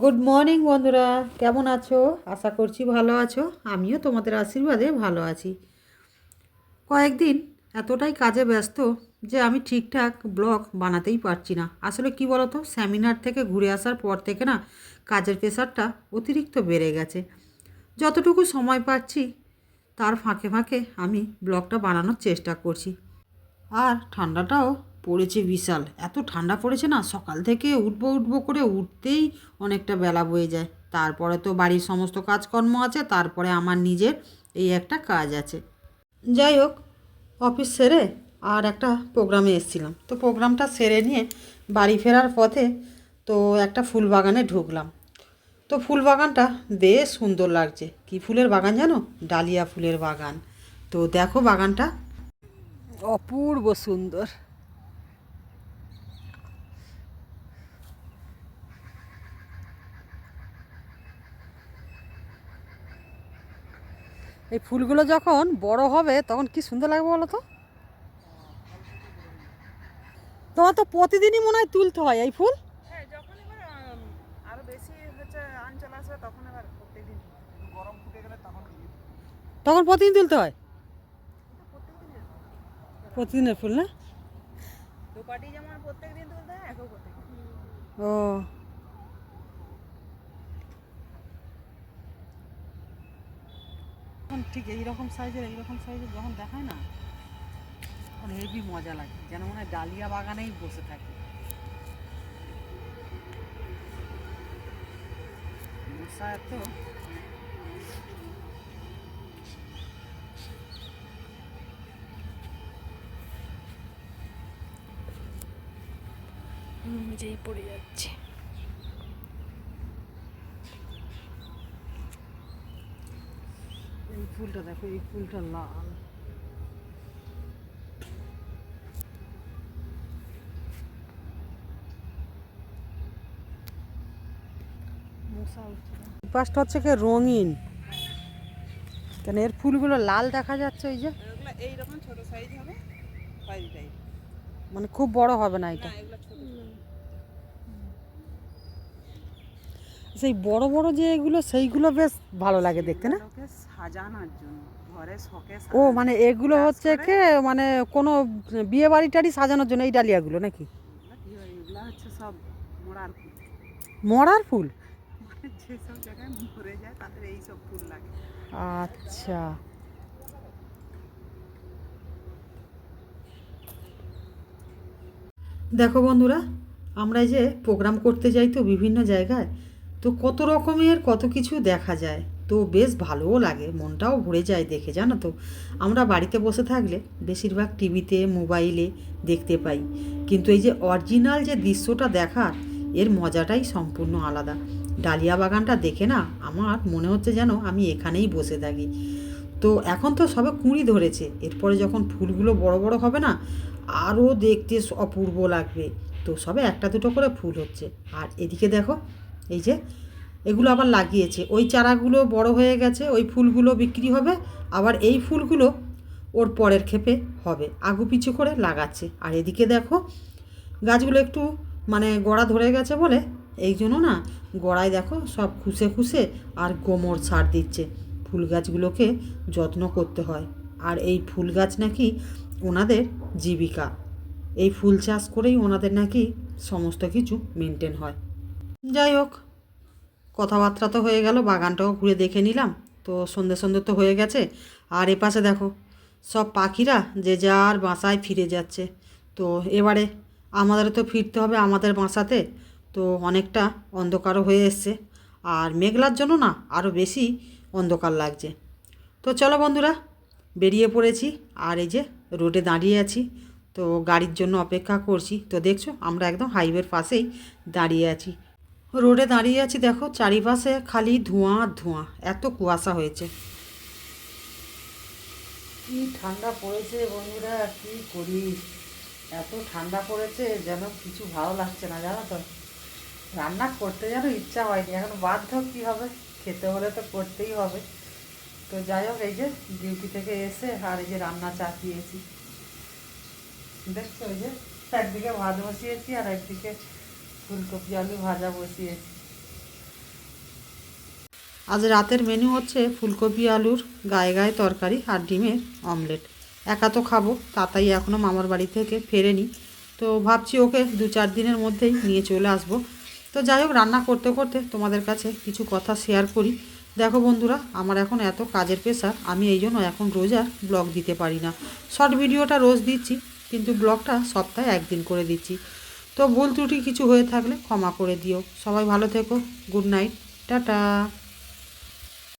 Good morning বন্ধুরা, কেমন আছো? আশা করছি ভালো আছো। আমিও তোমাদের আশীর্বাদে ভালো আছি। কয়েকদিন এতটাই কাজে ব্যস্ত যে আমি ঠিকঠাক ব্লগ বানাতেই পারছি না। আসলে কি বলো তো, সেমিনার থেকে ঘুরে আসার পর থেকে না কাজের প্রেশারটা অতিরিক্ত বেড়ে গেছে। যতটুকু সময় পাচ্ছি তার ফাঁকে ফাঁকে আমি ব্লগটা বানানোর চেষ্টা করছি। আর ঠান্ডাটাও পড়েছে বিশাল। এত ঠান্ডা পড়েছে না, সকাল থেকে উঠবো উঠবো করে উঠতেই অনেকটা বেলা বয়ে যায়। তারপরে তো বাড়ির সমস্ত কাজকর্ম আছে, তারপরে আমার নিজের এই একটা কাজ আছে। যাই হোক, অফিস সেরে আর একটা প্রোগ্রামে এসেছিলাম, তো প্রোগ্রামটা সেরে নিয়ে বাড়ি ফেরার পথে তো একটা ফুল বাগানে ঢুকলাম। তো ফুল বাগানটা বেশ সুন্দর লাগছে। কি ফুলের বাগান জানো? ডালিয়া ফুলের বাগান। তো দেখো বাগানটা অপূর্ব সুন্দর। এই ফুলগুলো যখন বড় হবে তখন কি সুন্দর লাগবে বলো তো। তোমার তো প্রতিদিনই মনে হয় তুলতে হয় এই ফুল। হ্যাঁ, যখন এবার আরো বেশি হচ্ছে আঞ্চল আসবে তখন এবার প্রত্যেকদিন গরম ফুটে গেলে তখন তখন প্রতিদিন তুলতে হয়। এটা প্রত্যেকদিন প্রতিদিনের ফুল না? দোপাটি যেমন প্রত্যেকদিন তুলতে হয় একও প্রত্যেকদিন। ও, তখন ঠিক এইরকম সাইজের যখন দেখায় না, তখন হেভি মজা লাগে, যেন মনে হয় ডালিয়া বাগানেই বসে থাকি। মশা এত। নিজেই পড়ে যাচ্ছে। এই ফুলটা দেখো, এই ফুলটা লাল। মশা উঠছে না। এই পাশটা হচ্ছে কি রঙিন, কেন এর ফুলগুলো লাল দেখা যাচ্ছে ওই যে। এগুলো এইরকম ছোট সাইজ হবে, খয়েরি টাইপ। মানে খুব বড় হবে না এটা। না, এগুলো ছোট ছোট। সেই বড় বড় যে এগুলো, সেইগুলো বেশ ভালো লাগে দেখতে না? এগুলোকে সাজানোর জন্য ঘরে শখে ও সাজানো। মানে এগুলো চাষ হচ্ছে করে কি, মানে কোনো বিয়ে বাড়ি টাড়ি সাজানোর জন্য এই ডালিয়াগুলো নাকি? এগুলো কি হয়, এগুলো হচ্ছে সব মরার ফুল। মরার ফুল? মানে যেসব জায়গায় মরে যায় তাদের এই সব ফুল লাগে। আচ্ছা। দেখো বন্ধুরা, আমরা এই যে প্রোগ্রাম করতে যাই তো বিভিন্ন জায়গায়, তো কত রকমের কত কিছু দেখা যায়। তো বেশ ভালোও লাগে, মনটাও ভরে যায় দেখে, জানো তো। আমরা বাড়িতে বসে থাকলে বেশিরভাগ টিভিতে মোবাইলে দেখতে পাই, কিন্তু এই যে অরিজিনাল যে দৃশ্যটা দেখার, এর মজাটাই সম্পূর্ণ আলাদা। ডালিয়া বাগানটা দেখে না আমার মনে হচ্ছে যেন আমি এখানেই বসে থাকি। তো এখন তো সবে কুঁড়ি ধরেছে, এরপরে যখন ফুলগুলো বড় বড় হবে না, আরও দেখতে অপূর্ব লাগবে। তো সবে একটা দুটো করে ফুল হচ্ছে। আর এদিকে দেখো, এই যে এগুলো আবার লাগিয়েছে, ওই চারাগুলো বড় হয়ে গেছে, ওই ফুলগুলো বিক্রি হবে। আবার এই ফুলগুলো ওর পরের ক্ষেপে হবে, আগু পিছু করে লাগাচ্ছে। আর এদিকে দেখো গাছগুলো একটু মানে গোড়া ধরে গেছে বলে এই জন্য না, গোড়ায় দেখো সব খুসে খুসে আর গোমর সার দিচ্ছে। ফুল গাছগুলোকে যত্ন করতে হয়, আর এই ফুল গাছ নাকি ওনাদের জীবিকা। এই ফুল চাষ করেই ওনাদের নাকি সমস্ত কিছু মেনটেন হয়। যাই হোক, কথাবার্তা তো হয়ে গেল, বাগানটাও ঘুরে দেখে নিলাম। তো সন্ধে সন্ধে তো হয়ে গেছে। আর এপাশে দেখো সব পাখিরা যে যার বাসায় ফিরে যাচ্ছে। তো এবারে আমাদেরও তো ফিরতে হবে আমাদের বাসাতে। তো অনেকটা অন্ধকারও হয়ে এসছে, আর মেঘলার জন্য না আরও বেশি অন্ধকার লাগছে। তো চলো বন্ধুরা, বেরিয়ে পড়েছি। আর এই যে রোডে দাঁড়িয়ে আছি, তো গাড়ির জন্য অপেক্ষা করছি। তো দেখছো আমরা একদম হাইওয়ের পাশেই দাঁড়িয়ে আছি। রোডে দাঁড়িয়ে আছি, দেখো চারিপাশে খালি ধোঁয়া আর ধোঁয়া, এত কুয়াশা হয়েছে। কি ঠান্ডা পড়েছে বন্ধুরা, কি করি। এত ঠান্ডা পড়েছে যেন কিছু ভালো লাগছে না, জানো তো। রান্না করতে যেন ইচ্ছা হয়নি, এখন বাধ্য কী হবে, খেতে হলে তো করতেই হবে। তো যাই হোক, এই যে ডিউটি থেকে এসে আর এই যে রান্না চাপিয়েছি, দেখছো। এই যে একদিকে ভাত বসিয়েছি আর একদিকে ফুলকপি আলু ভাজা বসিয়েছি। আজ রাতের মেনু হচ্ছে ফুলকপি আলুর গায়ে গায়ে তরকারি আর ডিমের অমলেট। একা তো খাবো, তাতাই এখনও মামার বাড়ি থেকে ফেরেনি, তো ভাবছি ওকে 2-4 দিনের মধ্যেই নিয়ে চলে আসবো। তো যাই হোক, রান্না করতে করতে তোমাদের কাছে কিছু কথা শেয়ার করি। দেখো বন্ধুরা, আমার এখন এত কাজের প্রেশার, আমি এই জন্য এখন রোজ আর ব্লগ দিতে পারি না। শর্ট ভিডিওটা রোজ দিচ্ছি, কিন্তু ব্লগটা সপ্তাহে একদিন করে দিচ্ছি। তো ভুল ত্রুটি কিছু হয়ে থাকলে ক্ষমা করে দিও। সবাই ভালো থেকো। Good night, tata.